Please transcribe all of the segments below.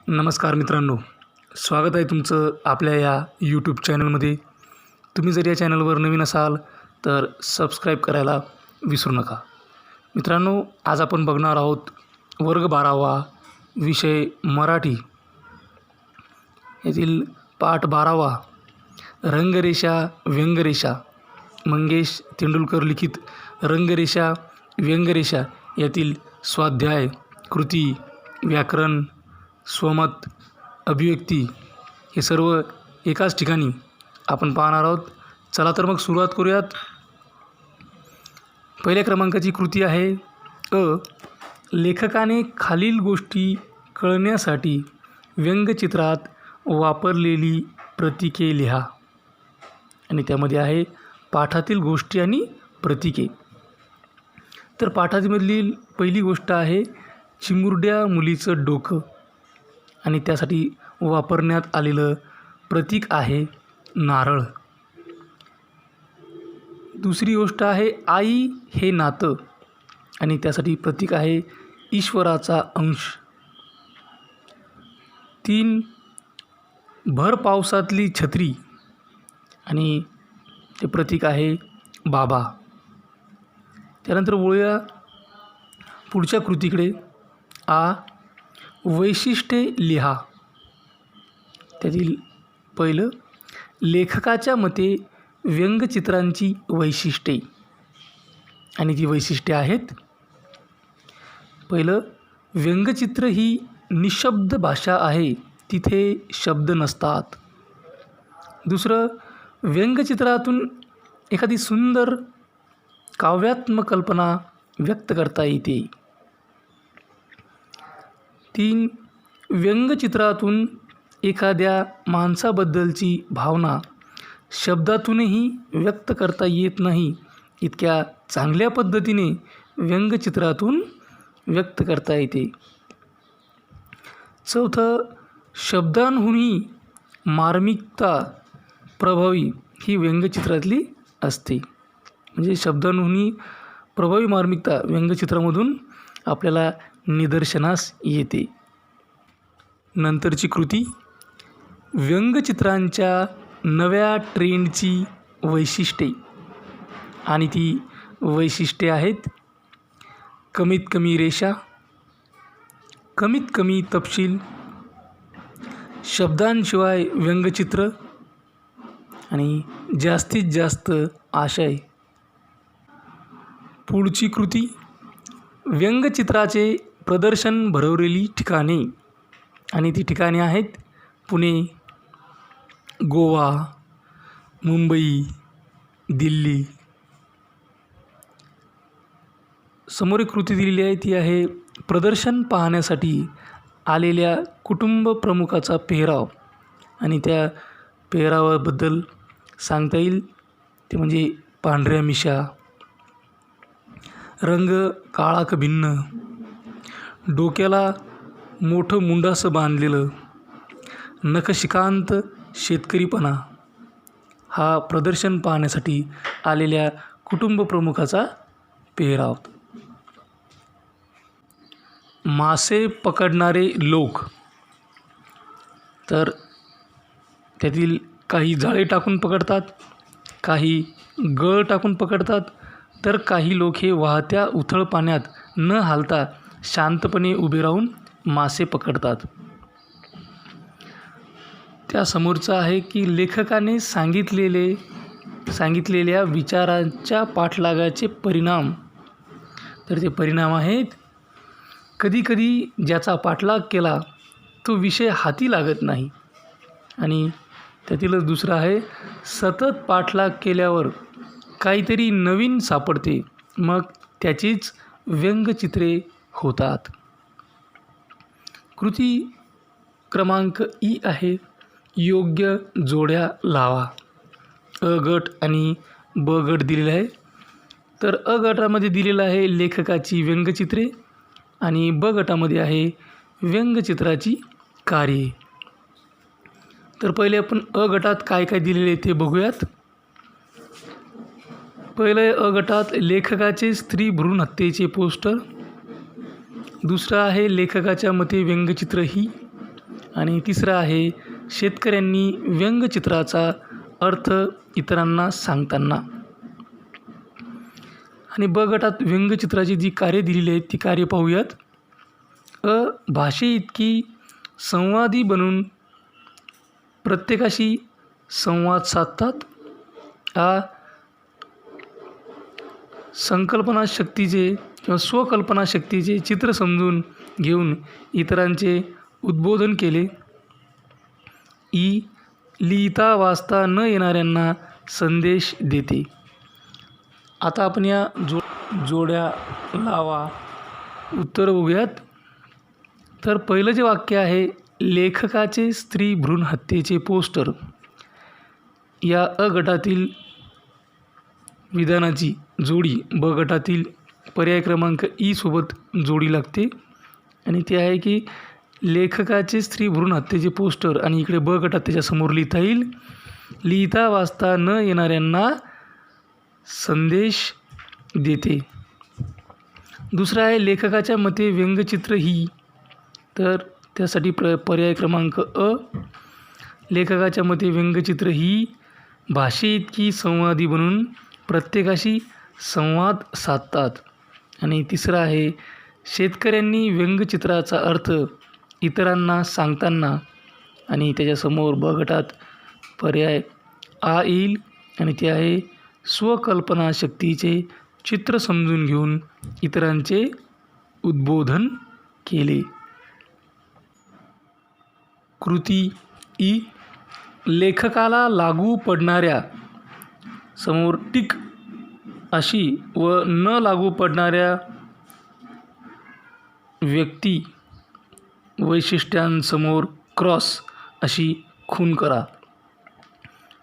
नमस्कार मित्रांनो, स्वागत आहे तुमचं आपल्या या यूट्यूब चॅनलमध्ये. तुम्ही जर या चॅनलवर नवीन असाल तर सबस्क्राईब करायला विसरू नका. मित्रांनो, आज आपण बघणार आहोत वर्ग 12वा विषय मराठी यातील पाठ 12वा रंगरेषा व्यंगरेषा. मंगेश तेंडुलकर लिखित रंगरेषा व्यंगरेषा यातील स्वाध्याय, कृती, व्याकरण, स्वमत, अभिव्यक्ती हे सर्व एकाच ठिकाणी आपण पाहणार आहोत. चला तर मग सुरुवात करूयात. पहिल्या क्रमांकाची कृती आहे लेखकाने खालील गोष्टी कळण्यासाठी व्यंगचित्रात वापरलेली प्रतीके लिहा. आणि त्यामध्ये आहे पाठातील गोष्टी आणि प्रतीके. तर पाठामधील पहिली गोष्ट आहे चिमुरड्या मुलीचं डोकं, आणि त्यासाठी वापरण्यात आलेलं प्रतीक आहे नारळ. दुसरी गोष्ट आहे आई हे नातं, आणि त्यासाठी प्रतीक आहे ईश्वराचा अंश. 3 भर पावसातली छत्री, आणि ते प्रतीक आहे बाबा. त्यानंतर वळूया पुढच्या कृतीकडे. वैशिष्ट्ये लिहा. त्यातील पहिलं, लेखकाच्या मते व्यंगचित्रांची वैशिष्ट्ये, आणि ती वैशिष्ट्ये आहेत. पहिलं, व्यंगचित्र ही निशब्द भाषा आहे, तिथे शब्द नसतात. दुसरं, व्यंगचित्रातून एखादी सुंदर काव्यात्मक कल्पना व्यक्त करता येते. 3 व्यंगचित्रातून एखाद्या माणसाबद्दलची भावना शब्दातूनही व्यक्त करता येत नाही, इतक्या चांगल्या पद्धतीने व्यंगचित्रातून व्यक्त करता येते. चौथं, शब्दांहूनही मार्मिकता प्रभावी ही व्यंगचित्रातली असते. म्हणजे शब्दांहूनही प्रभावी मार्मिकता व्यंगचित्रामधून आपल्याला निदर्शनास येते. नंतरची कृती, व्यंगचित्रांच्या नव्या ट्रेंडची वैशिष्ट्ये, आणि ती वैशिष्ट्ये आहेत कमीत कमी रेषा, कमीत कमी तपशील, शब्दांशिवाय व्यंगचित्र, आणि जास्तीत जास्त आशय. पुढची कृती, व्यंगचित्राचे प्रदर्शन भरवलेली ठिकाणे, आणि ती ठिकाणे आहेत पुणे, गोवा, मुंबई, दिल्ली. समोर एक कृती दिलेली आहे, ती आहे प्रदर्शन पाहण्यासाठी आलेल्या कुटुंब प्रमुखाचा पेहराव, आणि त्या पेहरावाबद्दल सांगता येईल ते म्हणजे पांढऱ्या मिशा, रंग काळा क भिन्न, डोक्याला मोठं मुंडासं बांधलेलं, नखशिकांत शेतकरीपणा. हा प्रदर्शन पाहण्यासाठी आलेल्या कुटुंब प्रमुखाचा पेहराव. मासे पकडणारे लोक, तर त्यातील काही जाळे टाकून पकडतात, काही गळ टाकून पकडतात, तर काही लोक हे वाहत्या उथळ पाण्यात न हालता शांतपणे उभे राहून मासे पकडतात. त्यासमोरचं आहे की लेखकाने सांगितलेल्या विचारांच्या पाठलागाचे परिणाम. तर ते परिणाम आहेत, कधीकधी ज्याचा पाठलाग केला तो विषय हाती लागत नाही. आणि त्यातीलच दुसरं आहे, सतत पाठलाग केल्यावर काहीतरी नवीन सापडते, मग त्याचीच व्यंगचित्रे होतात. कृती क्रमांक आहे योग्य जोड्या लावा. गट आणि ब गट दिलेला आहे. तर गटामध्ये दिलेलं आहे लेखकाची व्यंगचित्रे, आणि ब गटामध्ये आहे व्यंगचित्राची कार्ये. तर पहिले आपण गटात काय काय दिलेले ते बघूयात. पहिले गटात लेखकाचे स्त्री भ्रूण हत्येचे पोस्टर. दुसरं आहे लेखकाच्या मते व्यंगचित्र ही. आणि तिसरं आहे शेतकऱ्यांनी व्यंगचित्राचा अर्थ इतरांना सांगताना. आणि ब गटात व्यंगचित्राची जी कार्य दिलेली आहेत ती कार्य पाहूयात. भाषेइतकी संवादी बनून प्रत्येकाशी संवाद साधतात. संकल्पनाशक्तीचे किंवा स्वकल्पनाशक्तीचे चित्र समजून घेऊन इतरांचे उद्बोधन केले. लिहिता वाचता न येणाऱ्यांना संदेश देते. आता आपण या जोड्या लावा उत्तर बघूयात. तर पहिलं जे वाक्य आहे, लेखकाचे स्त्री भ्रूण हत्येचे पोस्टर. या अ गटातील विधानाची जोडी ब गटातील पर्याय क्रमांक ई सोबत जोडी लागते आणि ते आहे की लेखकाचे स्त्री भ्रूण हत्येचे पोस्टर आणि इकडे ब गटात त्याच्यासमोर लिहिता येईल लिहिता वाचता न येणाऱ्यांना संदेश देते. दुसरा आहे लेखकाच्या मते व्यंगचित्र ही, तर त्यासाठी पर्याय क्रमांक अ. लेखकाच्या मते व्यंगचित्र ही भाषेइतकी संवादी बनून प्रत्येकाशी संवाद साधतात. आणि तिसरं आहे शेतकऱ्यांनी व्यंगचित्राचा अर्थ इतरांना सांगताना आणि त्याच्यासमोर ब गटात पर्याय आ येईल आणि ते आहे स्वकल्पनाशक्तीचे चित्र समजून घेऊन इतरांचे उद्बोधन केले. कृती ई. लेखकाला लागू पडणाऱ्या समोर टिक अशी व न लागू पडणाऱ्या व्यक्ती वैशिष्ट्यांसमोर क्रॉस अशी खूण करा.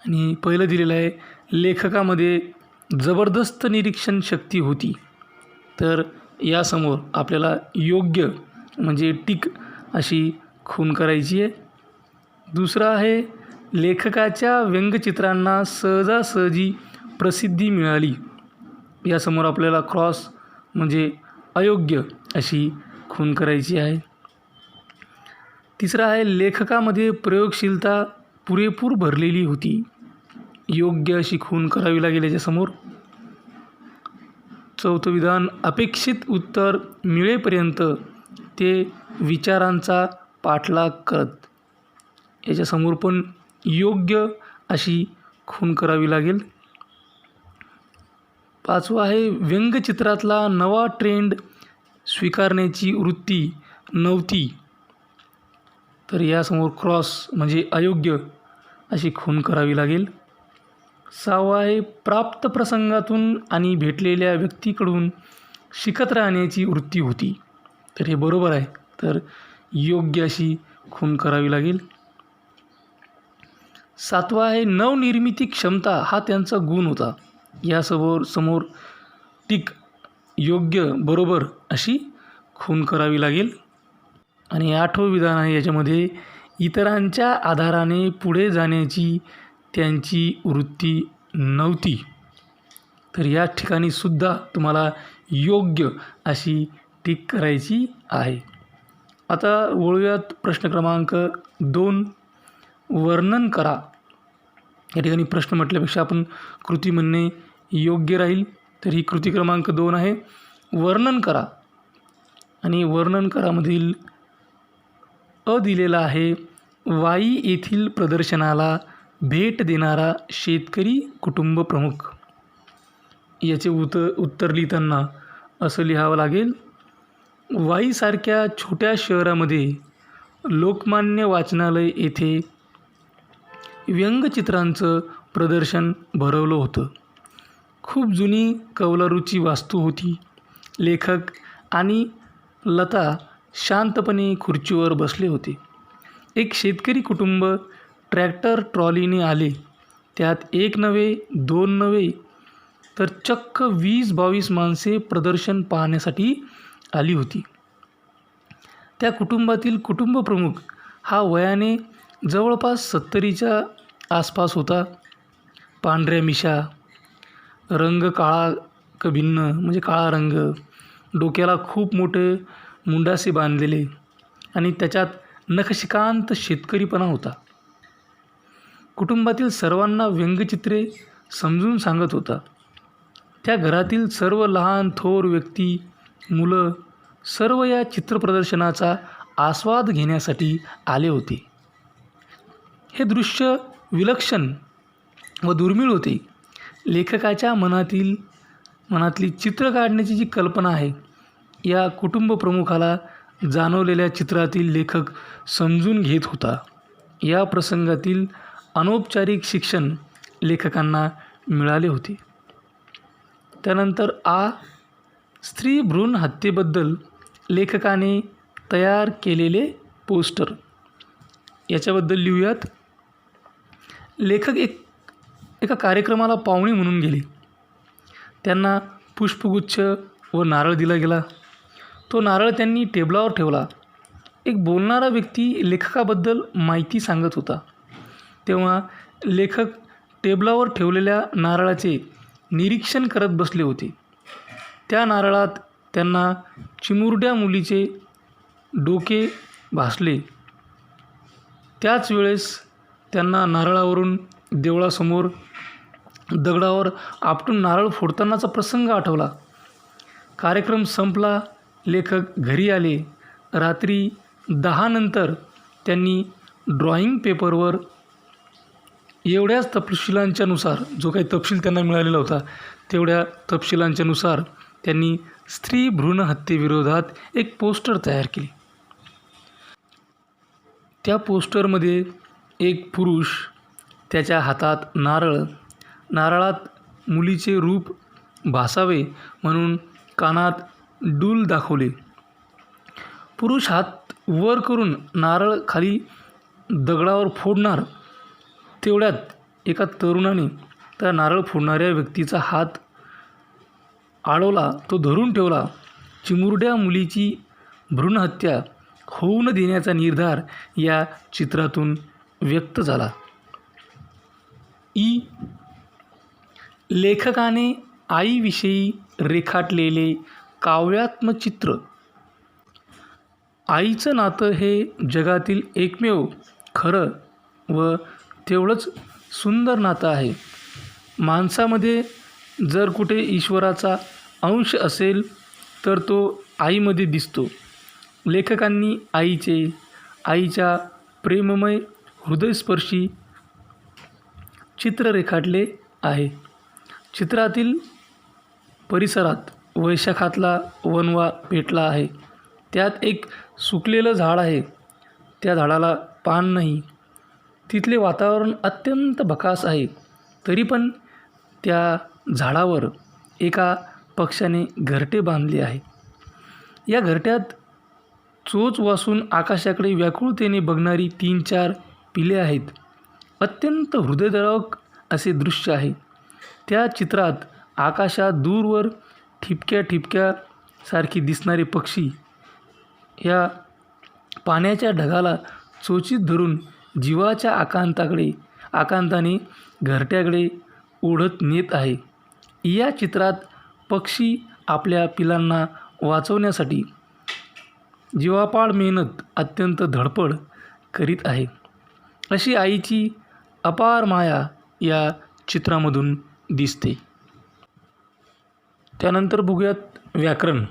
आणि पहिलं दिलेलं आहे लेखकामध्ये जबरदस्त निरीक्षण शक्ती होती, तर यासमोर आपल्याला योग्य म्हणजे टिक अशी खूण करायची आहे. दुसरा आहे लेखकाच्या व्यंगचित्रांना सहजासहजी प्रसिद्धी मिळाली. यासमोर आपल्याला क्रॉस म्हणजे अयोग्य अशी खूण करायची आहे. तिसरा आहे लेखकामध्ये प्रयोगशीलता पुरेपूर भरलेली होती. योग्य अशी खूण करावी लागेल याच्यासमोर. चौथं विधान अपेक्षित उत्तर मिळेपर्यंत ते विचारांचा पाठलाग करत. याच्यासमोर पण योग्य अशी खूण करावी लागेल. पाचवं आहे व्यंगचित्रातला नवा ट्रेंड स्वीकारण्याची वृत्ती नव्हती, तर यासमोर क्रॉस म्हणजे अयोग्य अशी खूण करावी लागेल. सहावं आहे प्राप्त प्रसंगातून आणि भेटलेल्या व्यक्तीकडून शिकत राहण्याची वृत्ती होती, तर हे बरोबर आहे, तर योग्य अशी खूण करावी लागेल. सातवा आहे नवनिर्मिती क्षमता हा त्यांचा गुण होता. समोर टिक योग्य बरोबर अशी खूण करावी लागेल. आणि आठवं विधान आहे याच्यामध्ये इतरांच्या आधाराने पुढे जाण्याची त्यांची वृत्ती नव्हती, तर या ठिकाणी सुद्धा तुम्हाला योग्य अशी टिक करायची आहे. आता वळूयात प्रश्न क्रमांक 2. वर्णन करा. या ठिकाणी प्रश्न म्हटल्यापेक्षा आपण कृती म्हणणे योग्य राहील, तर ही कृती क्रमांक 2 आहे. वर्णन करा. आणि वर्णन करामधील अ दिलेला आहे वाई येथील प्रदर्शनाला भेट देणारा शेतकरी कुटुंब प्रमुख. याचे उत्तर लिहिताना असं लिहावं लागेल वाईसारख्या छोट्या शहरामध्ये लोकमान्य वाचनालय येथे व्यंगचित्रांचं प्रदर्शन भरवलं होतं. खूप जुनी कौलारूची वास्तू होती. लेखक आणि लता शांतपणे खुर्चीवर बसले होते. एक शेतकरी कुटुंब ट्रॅक्टर ट्रॉलीने आले. त्यात एक नव्हे, 2 नव्हे, तर चक्क 20-22 माणसे प्रदर्शन पाहण्यासाठी आली होती. त्या कुटुंबातील कुटुंबप्रमुख हा वयाने जवळपास 70च्या आसपास होता. पांढऱ्या मिशा, रंग काळा क भिन्न म्हणजे काळा रंग, डोक्याला खूप मोठे मुंडासे बांधलेले आणि त्याच्यात नखशिकांत शेतकरीपणा होता. कुटुंबातील सर्वांना व्यंगचित्रे समजून सांगत होता. त्या घरातील सर्व लहान थोर व्यक्ती, मुलं सर्व या चित्रप्रदर्शनाचा आस्वाद घेण्यासाठी आले होते. हे दृश्य विलक्षण व दुर्मिळ होते. लेखकाच्या मनातली चित्र काढण्याची जी कल्पना आहे, या कुटुंब प्रमुखाला जाणवलेल्या चित्रातील लेखक समजून घेत होता. या प्रसंगातील अनौपचारिक शिक्षण लेखकांना मिळाले होते. त्यानंतर स्त्री भ्रूण हत्येबद्दल लेखकाने तयार केलेले पोस्टर, याच्याबद्दल लिहूयात. लेखक एका कार्यक्रमाला पाहुणे म्हणून गेले. त्यांना पुष्पगुच्छ व नारळ दिला गेला. तो नारळ त्यांनी टेबलावर ठेवला. एक बोलणारा व्यक्ती लेखकाबद्दल माहिती सांगत होता. तेव्हा लेखक टेबलावर ठेवलेल्या नारळाचे निरीक्षण करत बसले होते. त्या नारळात त्यांना चिमुरड्या मुलीचे डोके भासले. त्याच वेळेस त्यांना नारळावरून देवळासमोर दगडावर आपटून नारळ फोडतानाचा प्रसंग आठवला. कार्यक्रम संपला. लेखक घरी आले. रात्री 10 नंतर त्यांनी ड्रॉइंग पेपरवर एवढ्याच तपशिलांच्यानुसार, जो काही तपशील त्यांना मिळालेला होता तेवढ्या तपशिलांच्यानुसार त्यांनी स्त्री भ्रूण हत्येविरोधात एक पोस्टर तयार केले. त्या पोस्टरमध्ये एक पुरुष, त्याच्या हातात नारळात मुलीचे रूप भासावे म्हणून कानात डूल दाखवले. पुरुष हात वर करून नारळ खाली दगडावर फोडणार, तेवढ्यात एका तरुणाने त्या नारळ फोडणाऱ्या व्यक्तीचा हात अडवला, तो धरून ठेवला. चिमुरड्या मुलीची भ्रूणहत्या होऊ न देण्याचा निर्धार या चित्रातून व्यक्त झाला. लेखकाने आईविषयी रेखाटलेले काव्यात्मक चित्र. आईचं नातं हे जगातील एकमेव खरं व तेवढंच सुंदर नातं आहे. माणसामध्ये जर कुठे ईश्वराचा अंश असेल तर तो आईमध्ये दिसतो. लेखकांनी आईच्या प्रेममय हृदयस्पर्शी चित्र रेखाटले आहे. चित्रातील परिसरात वैशाखातला वणवा पेटला आहे. त्यात एक सुकलेलं झाड आहे. त्या झाडाला पान नाही. तिथले वातावरण अत्यंत भकास आहे. तरी पण त्या झाडावर एका पक्ष्याने घरटे बांधले आहे. या घरट्यात चोच वासून आकाशाकडे व्याकुळतेने बघणारी 3-4 पिले आहेत. अत्यंत हृदयद्रावक असे दृश्य आहे. त्या चित्रात आकाशात दूरवर ठिपक्या सारखी दिसणारे पक्षी या पाण्याच्या ढगाला चोचीत धरून जीवाच्या आकांताने घरट्याकडे ओढत नेत आहे. या चित्रात पक्षी आपल्या पिलांना वाचवण्यासाठी जीवापाड मेहनत, अत्यंत धडपड करीत आहे. अशी आईची अपार माया या चित्रामधून दिसते. त्यानंतर बघूयात व्याकरण.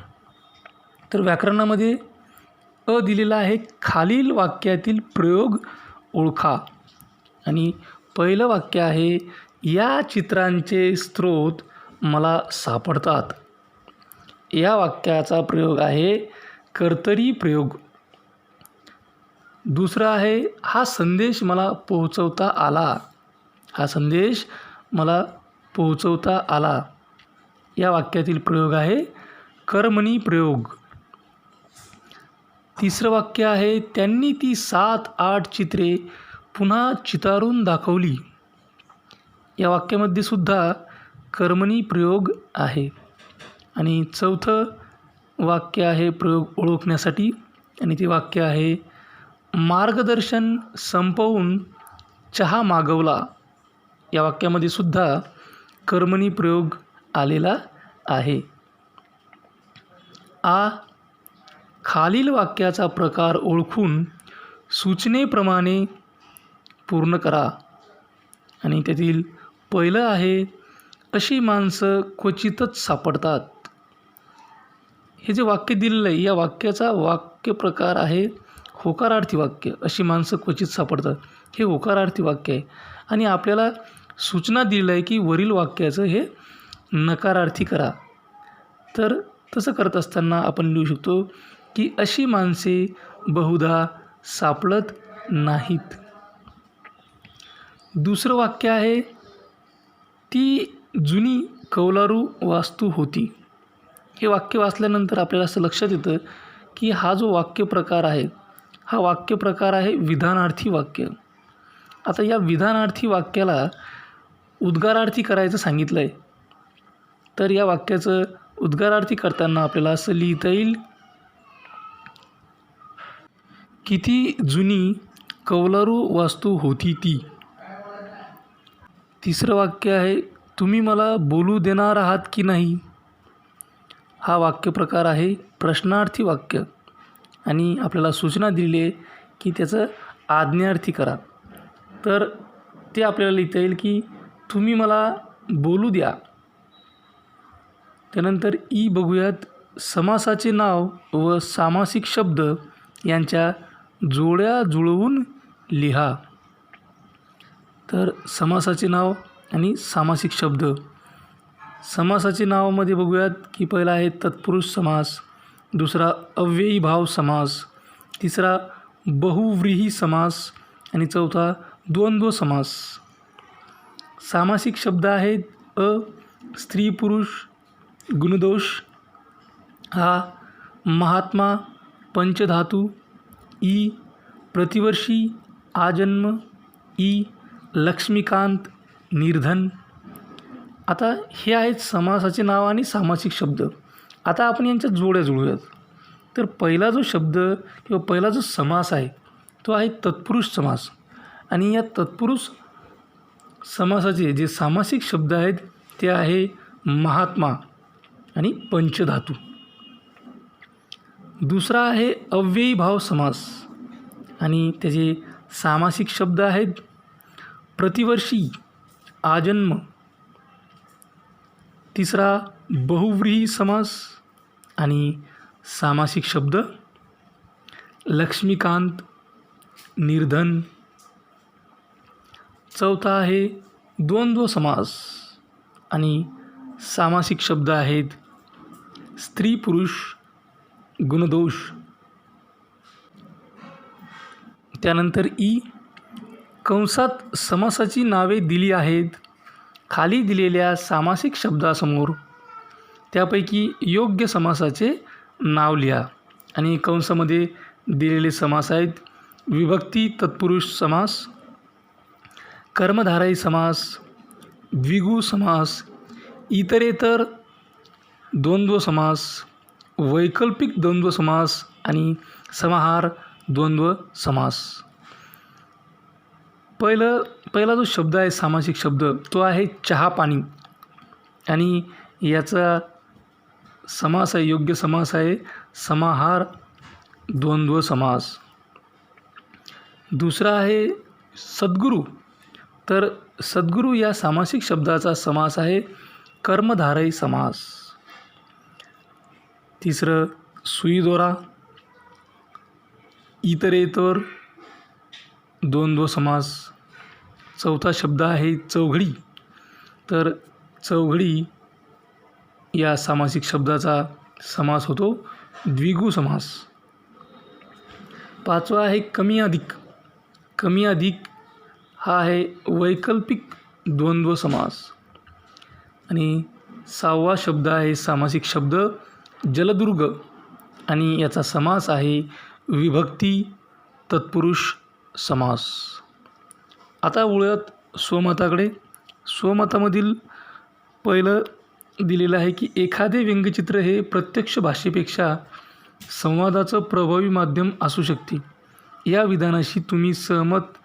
तर व्याकरणामध्ये दिलेला आहे, खालील वाक्यातील प्रयोग ओळखा. आणि पहिलं वाक्य आहे, या चित्रांचे स्रोत मला सापडतात. या वाक्याचा प्रयोग आहे कर्तरी प्रयोग. दुसरा आहे, हा संदेश मला पोहोचवता आला. हा संदेश मला पोहोचवता आला. या वाक्यातील प्रयोग आहे कर्मणी प्रयोग. तिसरं वाक्य आहे, त्यांनी ती 7-8 चित्रे पुन्हा चितारून दाखवली. या वाक्यामध्ये सुद्धा कर्मणी प्रयोग आहे. आणि चौथं वाक्य आहे प्रयोग ओळखण्यासाठी, आणि ते वाक्य आहे, मार्गदर्शन संपवून चहा मागवला. या वाक्यामध्ये सुद्धा कर्मणी प्रयोग आलेला आहे. खालील वाक्याचा प्रकार ओळखून सूचनेप्रमाणे पूर्ण करा. आणि त्यातील पहिलं आहे, अशी माणसं क्वचितच सापडतात. हे जे वाक्य दिलेलं आहे, या वाक्याचा वाक्यप्रकार आहे होकारार्थी वाक्य. अशी माणसं क्वचित सापडतात, हे होकारार्थी वाक्य आहे. आणि आपल्याला सूचना दिलेलं आहे की वरील वाक्याचं हे नकारार्थी करा. तर तसं करत असताना आपण लिहू शकतो की अशी माणसे बहुधा सापडत नाहीत. दुसरं वाक्य आहे, ती जुनी कौलारू वास्तू होती. हे वाक्य वाचल्यानंतर आपल्याला असं लक्षात येतं की हा जो वाक्यप्रकार आहे, हा वाक्यप्रकार आहे विधानार्थी वाक्य. आता या विधानार्थी वाक्याला उद्गारार्थी करायचं सांगितलं आहे. तर या वाक्याचं उद्गारार्थी करताना आपल्याला असं लिहिता येईल, किती जुनी कौलारू वास्तू होती ती. तिसरं वाक्य आहे, तुम्ही मला बोलू देणार आहात की नाही. हा वाक्यप्रकार आहे प्रश्नार्थी वाक्य. आणि आपल्याला सूचना दिली आहे की त्याचं आज्ञार्थी करा. तर ते आपल्याला लिहिता येईल की तुम्ही मला बोलू द्या. त्यानंतर ई बघूयात, समासाचे नाव व सामासिक शब्द यांच्या जोड्या जुळवून लिहा. तर समासाचे नाव आणि सामासिक शब्द. समासाचे नावामध्ये बघूयात की पहिला आहे तत्पुरुष समास, दुसरा अव्ययी भाव समास, तिसरा बहुव्रीही समास आणि चौथा द्वंद्व समास. सामासिक शब्द आहेत स्त्री पुरुष गुणदोष, हा महात्मा पंचधातू, ई प्रतिवर्षी आजन्म, ई लक्ष्मीकांत निर्धन. आता हे आहेत समासाचे नाव आणि सामासिक शब्द. आता आपण यांच्या जोड्या जुळूयात. तर पहिला जो शब्द किंवा पहिला जो समास आहे तो आहे तत्पुरुष समास. आणि या तत्पुरुष समासाचे जे सामासिक शब्द आहेत ते आहे महात्मा आणि पंचधातू. दुसरा आहे अव्ययी भाव समास आणि त्याचे सामासिक शब्द आहेत प्रतिवर्षी आजन्म. तिसरा बहुव्रीही समास आणि सामासिक शब्द लक्ष्मीकांत निर्धन. चौथा आहे द्वंद्व समास आणि सामासिक शब्द आहेत स्त्री पुरुष गुणदोष. त्यानंतर ई कंसात समासाची नावे दिली आहेत. खाली दिलेल्या सामासिक शब्दासमोर त्यापैकी योग्य समासाचे नाव लिहा. आणि कंसामध्ये दिलेले समास आहेत विभक्ती तत्पुरुष समास, कर्मधारयी समास, द्विगु समास, इतरेतर द्वंद्व समास, वैकल्पिक द्वंद्व समास आणि समाहार द्वंद्व समास. पहिला जो शब्द आहे सामासिक शब्द तो आहे चहा पाणी आणि याचा समास आहे योग्य समास आहे समाहार द्वंद्व समास. दुसरा आहे सद्गुरू. तर सद्गुरू या सामासिक शब्दाचा समास आहे कर्मधारयी समास. तिसरं सुईदोरा, इतरेतर द्वंद्व समास. चौथा शब्द आहे चौघडी. तर चौघडी या सामासिक शब्दाचा समास होतो द्विगु समास. पाचवा आहे कमी अधिक. कमी अधिक हा आहे वैकल्पिक द्वंद्व समास. आणि सहावा शब्द आहे सामासिक शब्द जलदुर्ग आणि याचा समास आहे विभक्ती तत्पुरुष समास. आता वळूयात स्वमताकडे. स्वमतामधील पहिलं दिलेलं आहे की एखादे व्यंगचित्र हे प्रत्यक्ष भाषेपेक्षा संवादाचं प्रभावी माध्यम असू शकते. या विधानाशी तुम्ही सहमत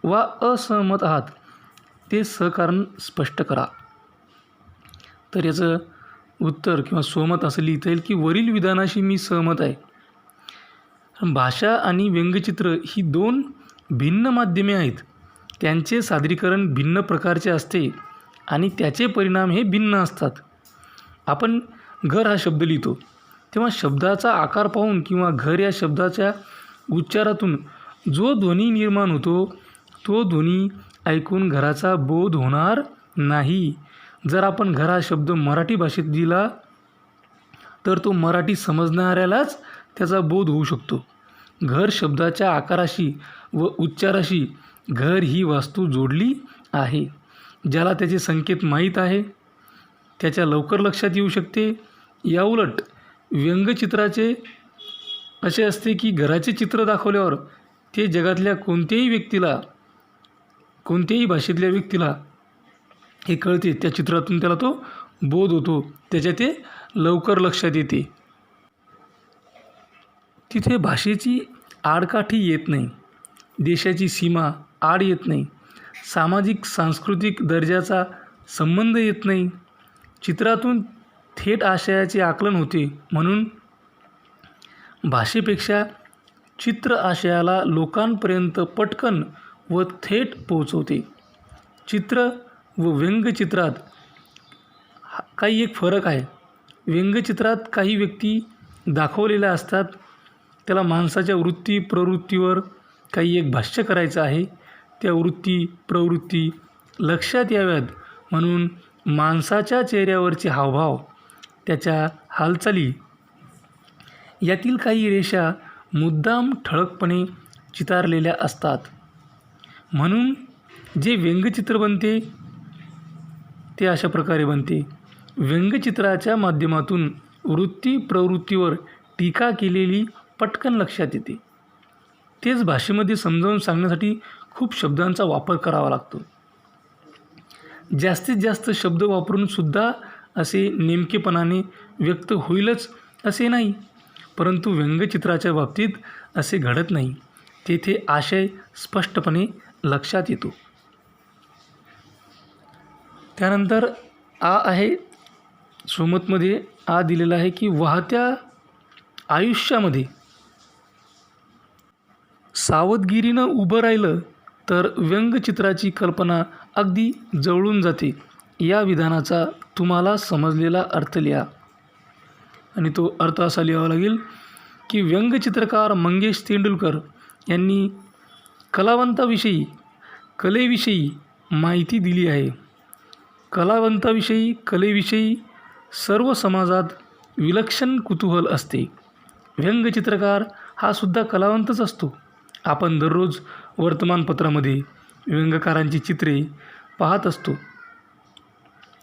वा असहमत आहात ते सहकारण स्पष्ट करा. तर याचं उत्तर किंवा स्वमत असं लिहिता येईल की वरील विधानाशी मी सहमत आहे. भाषा आणि व्यंगचित्र ही दोन भिन्न माध्यमे आहेत. त्यांचे सादरीकरण भिन्न प्रकारचे असते आणि त्याचे परिणाम हे भिन्न असतात. आपण घर हा शब्द लिहितो तेव्हा शब्दाचा आकार पाहून किंवा घर या शब्दाच्या उच्चारातून जो ध्वनी निर्माण होतो तो ध्वनी ऐकून घराचा बोध होणार नाही. जर आपण घर हा शब्द मराठी भाषेत दिला तर तो मराठी समजणाऱ्यालाच त्याचा बोध होऊ शकतो. घर शब्दाच्या आकाराशी व उच्चाराशी घर ही वास्तू जोडली आहे. ज्याला त्याचे संकेत माहीत आहे त्याच्या लवकर लक्षात येऊ शकते. याउलट व्यंगचित्राचे असे असते की घराचे चित्र दाखवल्यावर ते जगातल्या कोणत्याही व्यक्तीला, कोणत्याही भाषेतल्या व्यक्तीला हे कळते. त्या चित्रातून त्याला तो बोध होतो, त्याच्या ते लवकर लक्षात येते. तिथे भाषेची आडकाठी येत नाही, देशाची सीमा आड येत नाही, सामाजिक सांस्कृतिक दर्जाचा संबंध येत नाही. चित्रातून थेट आशयाचे आकलन होते. म्हणून भाषेपेक्षा चित्र आशयाला लोकांपर्यंत पटकन व थेट पोहोचवते. चित्र व व्यंगचित्रात काही एक फरक आहे. व्यंगचित्रात काही व्यक्ती दाखवलेल्या असतात, त्याला माणसाच्या वृत्ती प्रवृत्तीवर काही एक भाष्य करायचं आहे. त्या वृत्ती प्रवृत्ती लक्षात याव्यात म्हणून माणसाच्या चेहऱ्यावरचे हावभाव, त्याच्या हालचाली यातील काही रेषा मुद्दाम ठळकपणे चितारलेल्या असतात. म्हणून जे व्यंगचित्र बनते ते अशा प्रकारे बनते. व्यंगचित्राच्या माध्यमातून वृत्ती प्रवृत्तीवर टीका केलेली पटकन लक्षात येते. तेच भाषेमध्ये समजावून सांगण्यासाठी खूप शब्दांचा वापर करावा लागतो. जास्तीत जास्त शब्द वापरूनसुद्धा असे नेमकेपणाने व्यक्त होईलच असे नाही. परंतु व्यंगचित्राच्या बाबतीत असे घडत नाही. तेथे आशय स्पष्टपणे लक्षात येतो. त्यानंतर आ आहे सोमतमध्ये. आ दिलेला आहे की वाहत्या आयुष्यामध्ये सावधगिरीनं उभं राहिलं तर व्यंगचित्राची कल्पना अगदी जवळून जाते. या विधानाचा तुम्हाला समजलेला अर्थ लिहा. आणि तो अर्थ असा लिहावा लागेल की व्यंगचित्रकार मंगेश तेंडुलकर यांनी कलावंताविषयी, कलेविषयी माहिती दिली आहे. कलावंताविषयी, कलेविषयी सर्व समाजात विलक्षण कुतूहल असते. व्यंगचित्रकार हा सुद्धा कलावंतच असतो. आपण दररोज वर्तमानपत्रामध्ये व्यंगकारांची चित्रे पाहत असतो.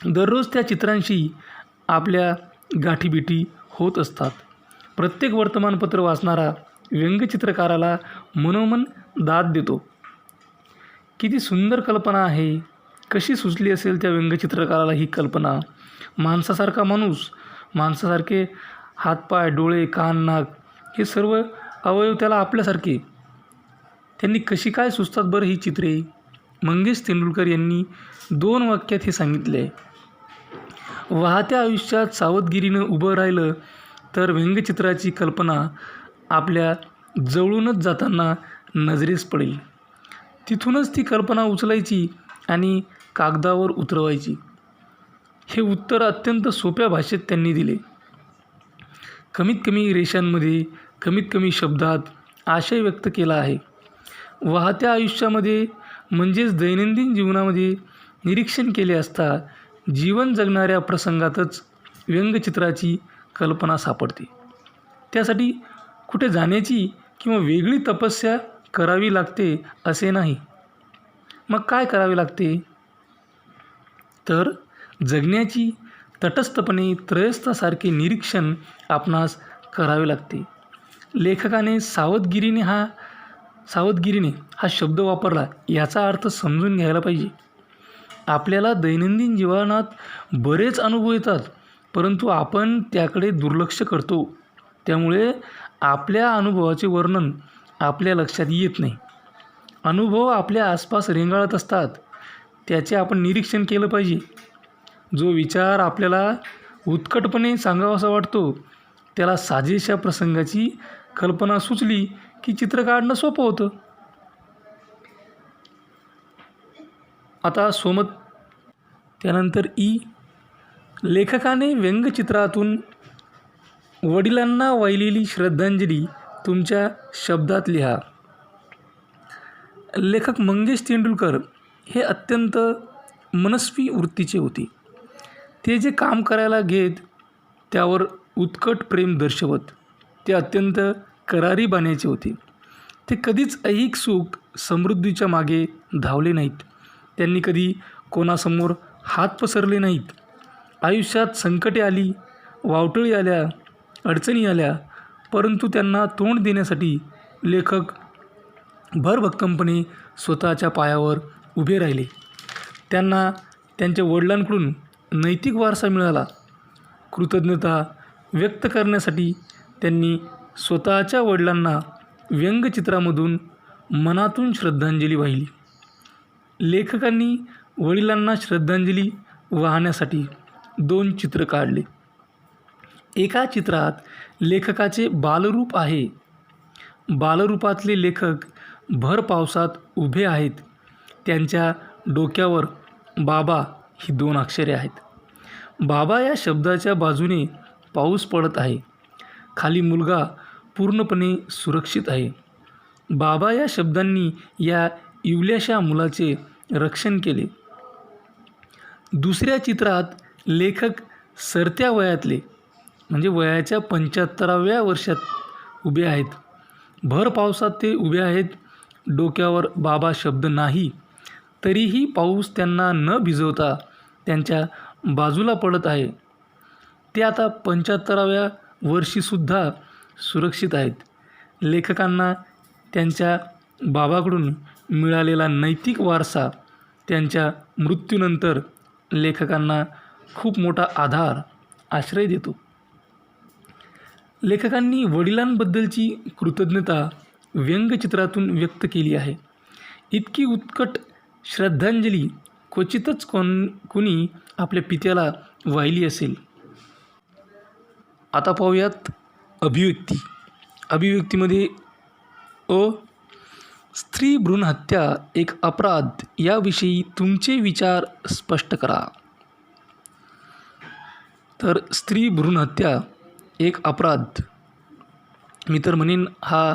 दररोज त्या चित्रांशी आपल्या गाठीबिटी होत असतात. प्रत्येक वर्तमानपत्र वाचणारा व्यंगचित्रकाराला मनोमन दाद देतो. किती सुंदर कल्पना आहे, कशी सुचली असेल त्या व्यंगचित्रकाराला ही कल्पना. माणसासारखा माणूस, माणसासारखे हातपाय, डोळे, कान, नाक हे सर्व अवयव त्याला आपल्यासारखे. त्यांनी कशी काय सुचतात बरं ही चित्रे. मंगेश तेंडुलकर यांनी 2 वाक्यात हे सांगितले. वाहत्या आयुष्यात सावधगिरीनं उभं राहिलं तर व्यंगचित्राची कल्पना आपल्या जवळूनच जाताना नजरेस पडेल. तिथूनच ती कल्पना उचलायची आणि कागदावर उतरवायची. हे उत्तर अत्यंत सोप्या भाषेत त्यांनी दिले. कमीत कमी रेषांमध्ये, कमीत कमी शब्दात आशय व्यक्त केला आहे. वाहत्या आयुष्यामध्ये म्हणजेच दैनंदिन जीवनामध्ये निरीक्षण केले असता जीवन जगणाऱ्या प्रसंगातच व्यंगचित्राची कल्पना सापडते. त्यासाठी कुठे जाण्याची किंवा वेगळी तपस्या करावी लागते असे नाही. मग काय करावे लागते तर जगण्याची तटस्थपणे त्रयस्थासारखे निरीक्षण आपणास करावे लागते. लेखकाने सावधगिरीने हा शब्द वापरला याचा अर्थ समजून घ्यायला पाहिजे. आपल्याला दैनंदिन जीवनात बरेच अनुभव येतात, परंतु आपण त्याकडे दुर्लक्ष करतो. त्यामुळे आपल्या अनुभवाचे वर्णन आपल्या लक्षात येत नाही. अनुभव आपल्या आसपास रेंगाळत असतात, त्याचे आपण निरीक्षण केलं पाहिजे. जो विचार आपल्याला उत्कटपणे सांगावासा वाटतो त्याला साजेशा प्रसंगाची कल्पना सुचली की चित्र काढणं सोपं होतं. आता सोमत. त्यानंतर ई. लेखकाने व्यंगचित्रातून वडिलांना वाहिलेली श्रद्धांजली तुमच्या शब्दात लिहा. लेखक मंगेश तेंडुलकर हे अत्यंत मनस्वी वृत्तीचे होते. ते जे काम करायला घेत त्यावर उत्कट प्रेम दर्शवत. ते अत्यंत करारी बाण्याचे होते. ते कधीच ऐहिक सुख समृद्धीच्या मागे धावले नाहीत. त्यांनी कधी कोणासमोर हात पसरले नाहीत. आयुष्यात संकटे आली, वावटळी आल्या, अडचणी आल्या, परंतु त्यांना तोंड देण्यासाठी लेखक भरभक्कमपणे स्वतःच्या पायावर उभे राहिले. त्यांना त्यांच्या वडिलांकडून नैतिक वारसा मिळाला. कृतज्ञता व्यक्त करण्यासाठी त्यांनी स्वतःच्या वडिलांना व्यंगचित्रामधून मनातून श्रद्धांजली वाहिली. लेखकांनी वडिलांना श्रद्धांजली वाहण्यासाठी 2 चित्र काढले. एका चित्रात लेखकाचे बालरूप आहे. बालरूपातले लेखक भर पावसात उभे आहेत. त्यांच्या डोक्यावर बाबा ही 2 अक्षरे आहेत. बाबा या शब्दाच्या बाजूने पाऊस पडत आहे. खाली मुलगा पूर्णपणे सुरक्षित आहे. बाबा या शब्दांनी या इवल्याशा मुलाचे रक्षण केले. दुसऱ्या चित्रात लेखक सरत्या वयातले म्हणजे वयाच्या 75व्या वर्षात उभे आहेत. भर पावसात ते उभे आहेत. डोक्यावर बाबा शब्द नाही, तरीही पाऊस त्यांना न भिजवता त्यांच्या बाजूला पडत आहे. ते आता 75व्या वर्षीसुद्धा सुरक्षित आहेत. लेखकांना त्यांच्या बाबाकडून मिळालेला नैतिक वारसा त्यांच्या मृत्यूनंतर लेखकांना खूप मोठा आधार, आश्रय देतो. लेखकांनी वडिलांबद्दलची कृतज्ञता व्यंगचित्रातून व्यक्त केली आहे. इतकी उत्कट श्रद्धांजली क्वचितच कुणी आपल्या पित्याला वाहिली असेल. आता पाहूयात अभिव्यक्ती. अभिव्यक्तीमध्ये स्त्री भ्रूणहत्या एक अपराध याविषयी तुमचे विचार स्पष्ट करा. तर स्त्री भ्रूणहत्या एक अपराध, मी तर म्हणेन हा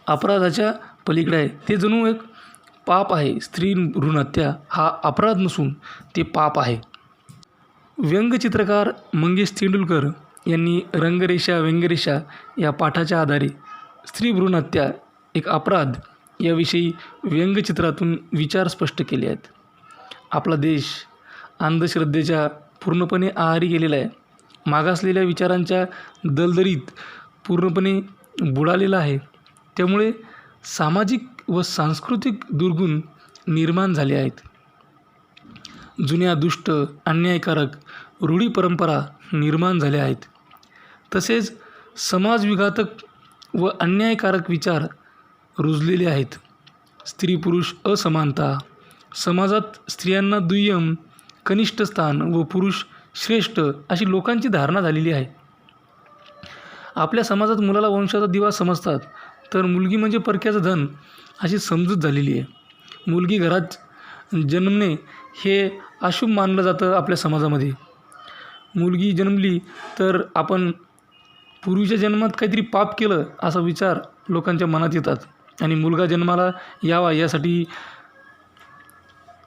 अपराधाच्या पलीकडे आहे. ते जणू एक पाप आहे. स्त्री भ्रूणहत्या हा अपराध नसून ते पाप आहे. व्यंगचित्रकार मंगेश तेंडुलकर यांनी रंगरेषा व्यंगरेषा या पाठाच्या आधारे स्त्री भ्रूणहत्या एक अपराध याविषयी व्यंगचित्रातून विचार स्पष्ट केले आहेत. आपला देश अंधश्रद्धेच्या पूर्णपणे आहारी गेलेला आहे. मागासलेल्या विचारांच्या दलदलीत पूर्णपणे बुडालेला आहे. त्यामुळे सामाजिक व सांस्कृतिक दुर्गुण निर्माण झाले आहेत. जुन्या दुष्ट, अन्यायकारक रूढी परंपरा निर्माण झाल्या आहेत. तसेच समाजविघातक व अन्यायकारक विचार रुजलेले आहेत. स्त्री पुरुष असमानता, समाजात स्त्रियांना दुय्यम, कनिष्ठ स्थान व पुरुष श्रेष्ठ अशी लोकांची धारणा झालेली आहे. आपल्या समाजात मुलाला वंशाचा दिवा समजतात, तर मुलगी म्हणजे परक्याचं धन अशी समजूत झालेली आहे. मुलगी घरात जन्मणे हे अशुभ मानलं जातं आपल्या समाजामध्ये. मुलगी जन्मली तर आपण पूर्वीच्या जन्मात काहीतरी पाप केलं असा विचार लोकांच्या मनात येतात. आणि मुलगा जन्माला यावा यासाठी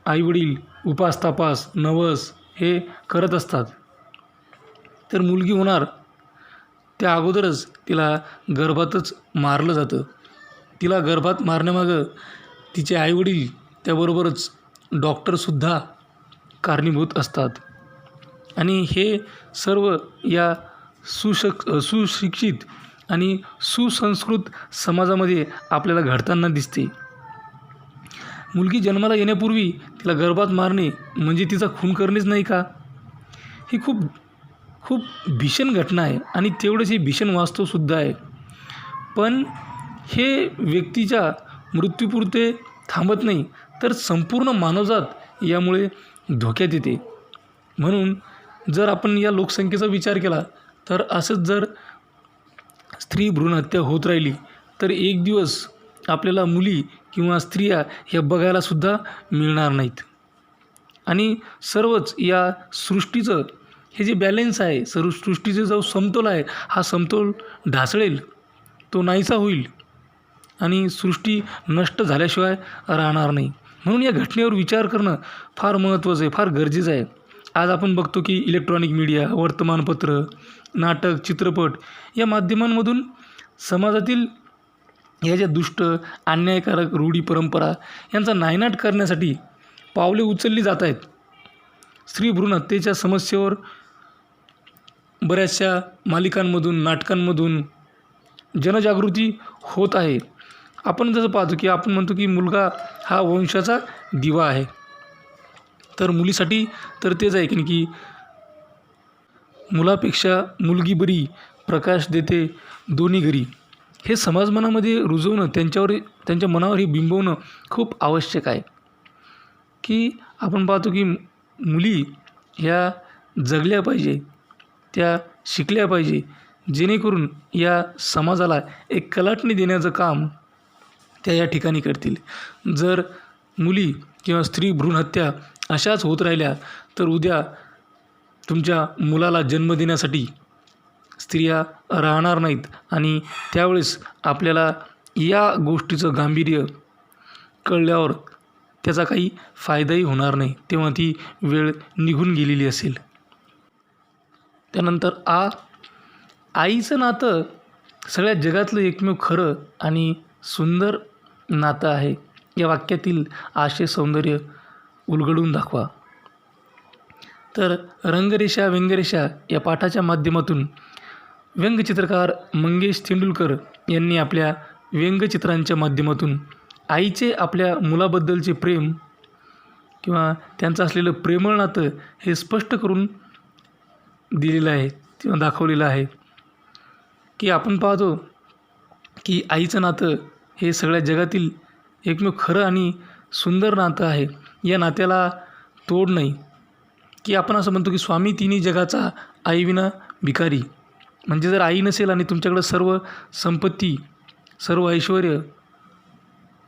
आईवडील उपास तापास नवस हे करत असतात. तर मुलगी होणार त्या अगोदरच तिला गर्भातच मारलं जातं. तिला गर्भात मारण्यामागं तिचे आईवडील त्याबरोबरच डॉक्टरसुद्धा कारणीभूत असतात. आणि हे सर्व या सुशिक्षित आणि सुसंस्कृत समाजामध्ये आपल्याला घडताना दिसते. मुलगी जन्माला येण्यापूर्वी तिला गर्भात मारणे म्हणजे तिचा खून करणेच नाही का? ही खूप भीषण घटना आहे आणि तेवढंच हे भीषण वास्तवसुद्धा आहे. पण हे व्यक्तीच्या मृत्यूपुरते थांबत नाही, तर संपूर्ण मानवजात यामुळे धोक्यात येते. म्हणून जर आपण या लोकसंख्येचा विचार केला तर असंच जर स्त्री भ्रूणहत्या होत राहिली तर एक दिवस आपल्याला मुली किंवा स्त्रिया ह्या बघायलासुद्धा मिळणार नाहीत. आणि सर्वच या सृष्टीचं हे जे बॅलेन्स आहे, सर्व सृष्टीचा जो समतोल आहे, हा समतोल ढासळेल, तो नाहीसा होईल आणि सृष्टी नष्ट झाल्याशिवाय राहणार नाही. म्हणून या घटनेवर विचार करणं फार महत्त्वाचं आहे, फार गरजेचं आहे. आज आपण बघतो की इलेक्ट्रॉनिक मीडिया, वर्तमानपत्र, नाटक, चित्रपट या माध्यमांमधून समाजातील या ज्या दुष्ट, अन्यायकारक रूढी परंपरा यांचा नायनाट करण्यासाठी पावले उचलली जात आहेत. स्त्री भ्रूण हत्येच्या समस्येवर बऱ्याचशा मालिकांमधून, नाटकांमधून जनजागृती होत आहे. आपण जसं पाहतो की आपण म्हणतो की मुलगा हा वंशाचा दिवा आहे, तर मुलीसाठी तर तेच आहे की मुलापेक्षा मुलगी बरी, प्रकाश देते दोन्ही घरी. हे समाज मनामध्ये रुजवणं, त्यांच्या मनावर हे बिंबवणं खूप आवश्यक आहे. की आपण पाहतो की मुली ह्या जगल्या पाहिजे, त्या शिकल्या पाहिजे, जेणेकरून या समाजाला एक कलाटणी देण्याचं काम त्या या ठिकाणी करतील. जर मुली किंवा स्त्री भ्रूण हत्या अशाच होत राहिल्या तर उद्या तुमच्या मुलाला जन्म देण्यासाठी स्त्रिया राहणार नाहीत आणि त्यावेळेस आपल्याला या गोष्टीचं गांभीर्य कळल्यावर त्याचा काही फायदाही होणार नाही, तेव्हा ती वेळ निघून गेलेली असेल. त्यानंतर आईचं नातं सगळ्या जगातलं एकमेव खरं आणि सुंदर नातं आहे. या वाक्यातील आशय सौंदर्य उलगडून दाखवा. तर रंगरेषा व्यंगरेषा या पाठाच्या माध्यमातून व्यंगचित्रकार मंगेश तेंडुलकर यांनी आपल्या व्यंगचित्रांच्या माध्यमातून आईचे आपल्या मुलाबद्दलचे प्रेम किंवा त्यांचं असलेलं प्रेमळ नातं हे स्पष्ट करून दिलेलं आहे किंवा दाखवलेलं आहे. की आपण पाहतो की आईचं नातं हे सगळ्या जगातील एकमेव खरं आणि सुंदर नातं आहे. या नात्याला तोड नाही. की आपण असं म्हणतो की स्वामी तिन्ही जगाचा, आईविना भिकारी. म्हणजे जर आई नसेल आणि तुमच्याकडं सर्व संपत्ती, सर्व ऐश्वर,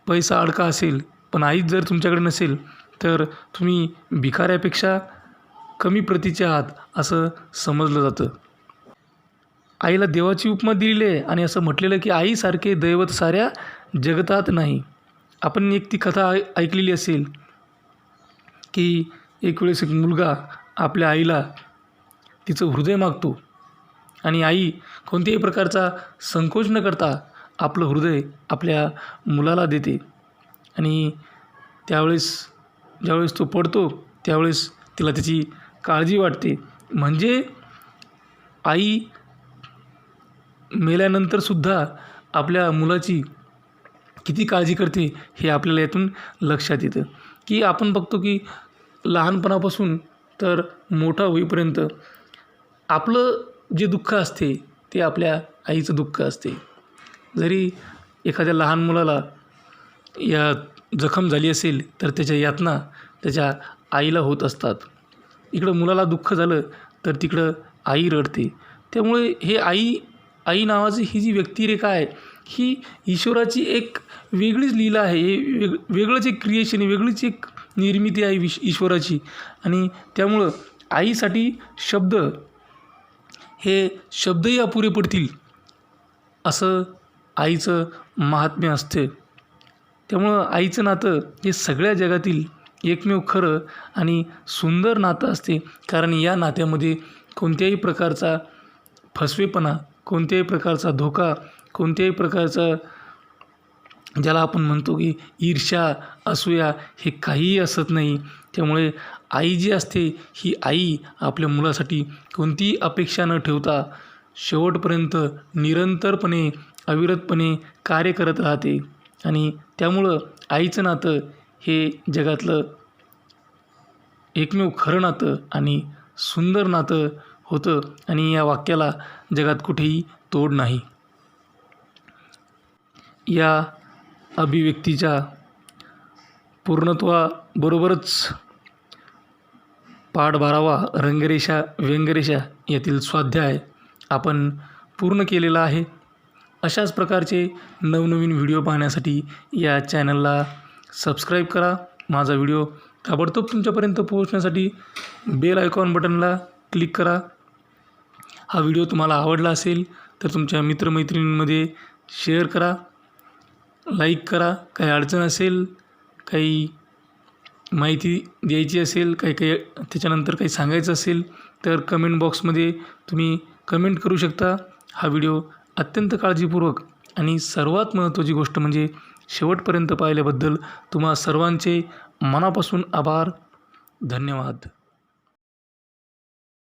पैसा अडका असेल, पण आईच जर तुमच्याकडे नसेल तर तुम्ही भिकाऱ्यापेक्षा कमी प्रतीचे आहात असं समजलं जातं. आईला देवाची उपमा दिलेली आहे आणि असं म्हटलेलं की आईसारखे दैवत साऱ्या जगतात नाही. आपण एक ती कथा ऐकलेली असेल की एक वेळेस एक मुलगा आपल्या आईला तिचं हृदय मागतो आणि आई कोणत्याही प्रकारचा संकोच न करता आपलं हृदय आपल्या मुलाला देते आणि ज्यावेळेस तो पडतो त्यावेळेस तिला त्याची काळजी वाटते. म्हणजे आई मेल्यानंतरसुद्धा आपल्या मुलाची किती काळजी करते हे आपल्याला यातून लक्षात येतं. की आपण बघतो की लहानपणापासून तर मोठा होईपर्यंत आपलं जे दुःख असते ते आपल्या आईचं दुःख असते. जरी एखाद्या लहान मुलाला या जखम झाली असेल तर त्याच्या यातना त्याच्या आईला होत असतात. इकडं मुलाला दुःख झालं तर तिकडं आई रडते. त्यामुळे हे आई नावाची ही जी व्यक्तिरेखा आहे ही ईश्वराची एक वेगळीच लीला आहे. हे वेगळंच एक क्रिएशन आहे, वेगळीच एक निर्मिती आहे ईश्वराची. आणि त्यामुळं आईसाठी हे शब्दही अपुरे पडतील असं आईचं महात्म्य असते. त्यामुळं आईचं नातं हे सगळ्या जगातील एकमेव खरं आणि सुंदर नातं असते. कारण या नात्यामध्ये कोणत्याही प्रकारचा फसवेपणा, कोणत्याही प्रकारचा धोका, कोणत्याही प्रकारचा ज्याला आपण म्हणतो की ईर्ष्या, असूया हे काहीही असत नाही. त्यामुळे आई जी असते ही आई आपल्या मुलासाठी कोणतीही अपेक्षा न ठेवता शेवटपर्यंत निरंतरपणे, अविरतपणे कार्य करत राहते. आणि त्यामुळं आईचं नातं हे जगातलं एकमेव खरं नातं आणि सुंदर नातं होतं आणि या वाक्याला जगात कुठेही तोड नाही. या अभिव्यक्तीच्या पूर्णत्वाबरोबरच पाठ 12वा रंगरेषा व्यंगरेषा यातील स्वाध्याय आपण पूर्ण केलेला आहे. अशाच प्रकारचे नवनवीन व्हिडिओ पाहण्यासाठी या चॅनलला सबस्क्राईब करा. माझा व्हिडिओ ताबडतोब तुमच्यापर्यंत पोहोचण्यासाठी बेल आयकॉन बटनला क्लिक करा. हा व्हिडिओ तुम्हाला आवडला असेल तर तुमच्या मित्रमैत्रिणींमध्ये शेअर करा, लाईक करा. काही अडचण असेल, काही माहिती द्यायची असेल, काही त्याच्यानंतर काही सांगायचं असेल तर कमेंट बॉक्समध्ये तुम्ही कमेंट करू शकता. हा व्हिडिओ अत्यंत काळजीपूर्वक आणि सर्वात महत्त्वाची गोष्ट म्हणजे शेवटपर्यंत पाहिल्याबद्दल तुम्हा सर्वांचे मनापासून आभार. धन्यवाद.